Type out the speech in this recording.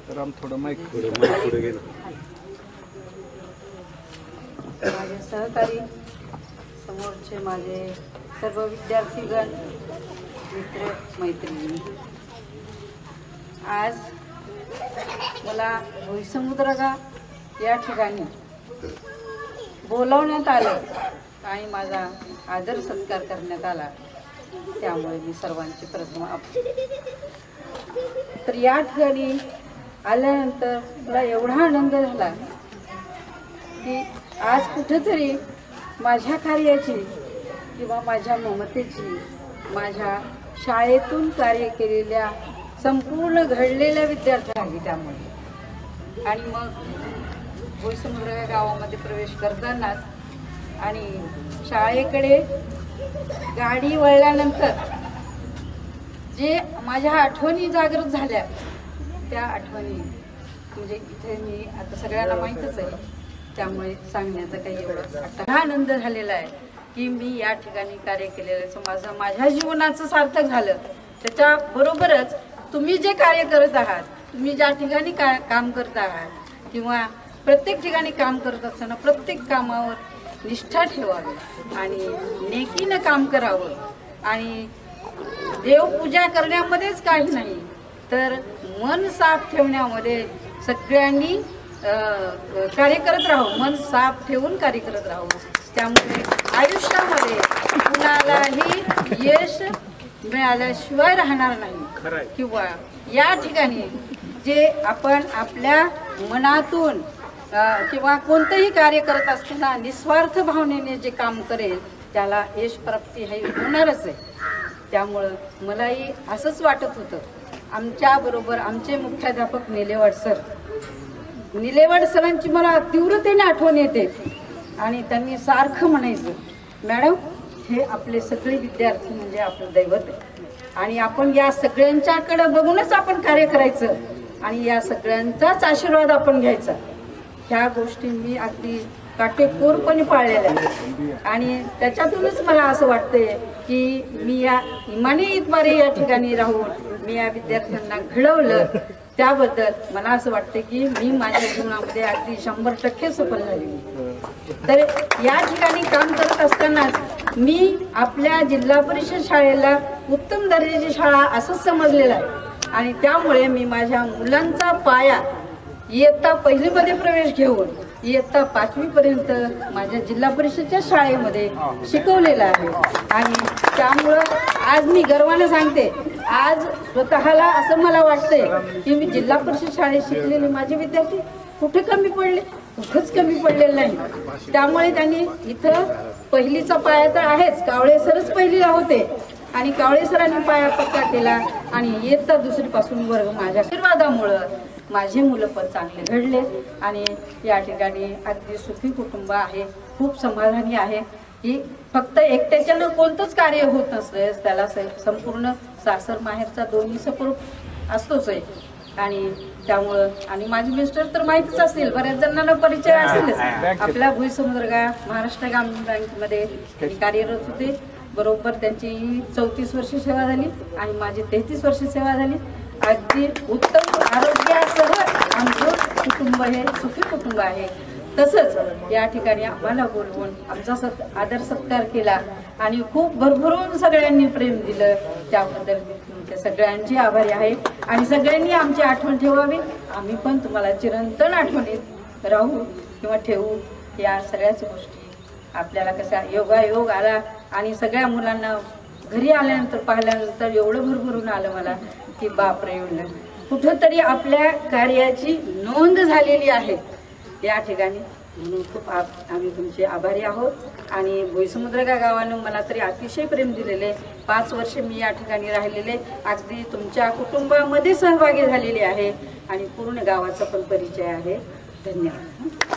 राम थोडं माईक पुढे गेलं. माझे सहकारी, समोरचे माझे सर्व विद्यार्थीगण, मित्र मैत्रिणी, आज मला भुईसमुद्रगा या ठिकाणी बोलावण्यात आलं आणि माझा आदर सत्कार करण्यात आला, त्यामुळे मी सर्वांचे प्रथम तर या ठिकाणी आल्यानंतर मला एवढा आनंद झाला की आज कुठेतरी माझ्या कार्याची किंवा माझ्या ममतेची, माझ्या शाळेतून कार्य केलेल्या संपूर्ण घडलेल्या विद्यार्थी आहे. त्यामुळे आणि मग भुईसमुद्र या गावामध्ये प्रवेश करतानाच आणि शाळेकडे गाडी वळल्यानंतर जे माझ्या आठवणी जागृत झाल्या, त्या आठवणी म्हणजे इथे मी आता सगळ्यांना माहीतच आहे, त्यामुळे सांगण्याचा काही एवढा आनंद झालेला आहे की मी या ठिकाणी कार्य केलेलं माझ्या जीवनाचं सार्थक झालं. त्याच्याबरोबरच तुम्ही जे कार्य करत आहात, तुम्ही ज्या ठिकाणी काम करत आहात किंवा प्रत्येक ठिकाणी काम करत असताना प्रत्येक कामावर निष्ठा ठेवावी आणि नेकीनं काम करावं आणि देवपूजा करण्यामध्येच काही नाही तर मन साफ ठेवण्यामध्ये सगळ्यांनी कार्य करत राहू, मन साफ ठेवून कार्य करत राहू. त्यामुळे आयुष्यामध्ये कुणालाही यश मिळाल्याशिवाय राहणार नाही किंवा या ठिकाणी जे आपण आपल्या मनातून किंवा कोणतंही कार्य करत असताना निस्वार्थ भावनेने जे काम करेल त्याला यश प्राप्ती हे होणारच आहे. त्यामुळं मलाही असंच वाटत होतं. आमच्याबरोबर आमचे मुख्याध्यापक निलेवाड सरांची मला तीव्रतेने आठवण येते आणि त्यांनी सारखं म्हणायचं, मॅडम हे आपले सगळे विद्यार्थी म्हणजे आपलं दैवत आहे आणि आपण या सगळ्यांच्याकडे बघूनच आपण कार्य करायचं आणि या सगळ्यांचाच आशीर्वाद आपण घ्यायचा. ह्या गोष्टी मी अगदी काटेकोरपणे पाळलेल्या आहेत आणि त्याच्यातूनच मला असं वाटतंय की मी या इमानीद्वारे या ठिकाणी राहून मी या विद्यार्थ्यांना घडवलं. त्याबद्दल मला असं वाटतं की मी माझ्या जीवनामध्ये अगदी 100% सफल झाली. तर या ठिकाणी काम करत असतानाच मी आपल्या जिल्हा परिषद शाळेला उत्तम दर्जाची शाळा असंच समजलेलं आहे आणि त्यामुळे मी माझ्या मुलांचा पाया इयत्ता पहिलीमध्ये प्रवेश घेऊन इयत्ता 5वी पर्यंत माझ्या जिल्हा परिषदच्या शाळेमध्ये शिकवलेलं आहे आणि त्यामुळं आज मी गर्वाने सांगते, आज स्वतःला असं मला वाटतंय की मी जिल्हा परिषद शाळेत शिकलेले माझे विद्यार्थी कुठे कमी पडले, कुठंच कमी पडलेलं नाही. त्यामुळे त्यांनी इथं पहिलीचा पाया तर आहेच, कावळे सरच पहिलीला होते आणि कावळे सरांनी पाया पक्का केला आणि इयत्ता 2री पासून वर्ग माझ्या आशीर्वादामुळं माझे मुलं पण चांगले घडले आणि या ठिकाणी अगदी सुखी कुटुंब आहे. खूप समाधानी आहे की फक्त एकट्याच्यानं कोणतंच कार्य होत नसतं, त्याला संपूर्ण सासर माहेरचा दोन्ही सपोर्ट असतोच आहे. आणि त्यामुळं आणि माझे मिस्टर तर माहीतच असतील, बऱ्याच जणांना परिचय असेलच. आपल्या भुईसमुद्रगा महाराष्ट्र ग्रामीण बँकेमध्ये कार्यरत होते. बरोबर त्यांची 34 वर्ष सेवा झाली आणि माझी 33 वर्ष सेवा झाली. अगदी उत्तम आरोग्यासह आमचं कुटुंब हे सुखी कुटुंब आहे. तसंच या ठिकाणी आम्हाला बोलवून आमचा आदर सत्कार केला आणि खूप भरभरून सगळ्यांनी प्रेम दिलं, त्याबद्दल मी तुमच्या सगळ्यांची आभारी आहे आणि सगळ्यांनी आमची आठवण ठेवावी. आम्ही पण तुम्हाला चिरंतन आठवणीत राहू किंवा ठेवू. या सगळ्याच गोष्टी आपल्याला कसा योगायोग आला आणि सगळ्या मुलांना घरी आल्यानंतर पाहिल्यानंतर एवढं भरभरून आलं मला की बापरे, एवढं कुठंतरी आपल्या कार्याची नोंद झालेली आहे या ठिकाणी. म्हणून खूप आम्ही तुमचे आभारी आहोत आणि भुईसमुद्रगा गावानं मला तरी अतिशय प्रेम दिलेले. 5 वर्ष मी या ठिकाणी राहिलेले, अगदी तुमच्या कुटुंबामध्ये सहभागी झालेले आहे आणि पूर्ण गावाचा पण परिचय आहे. धन्यवाद.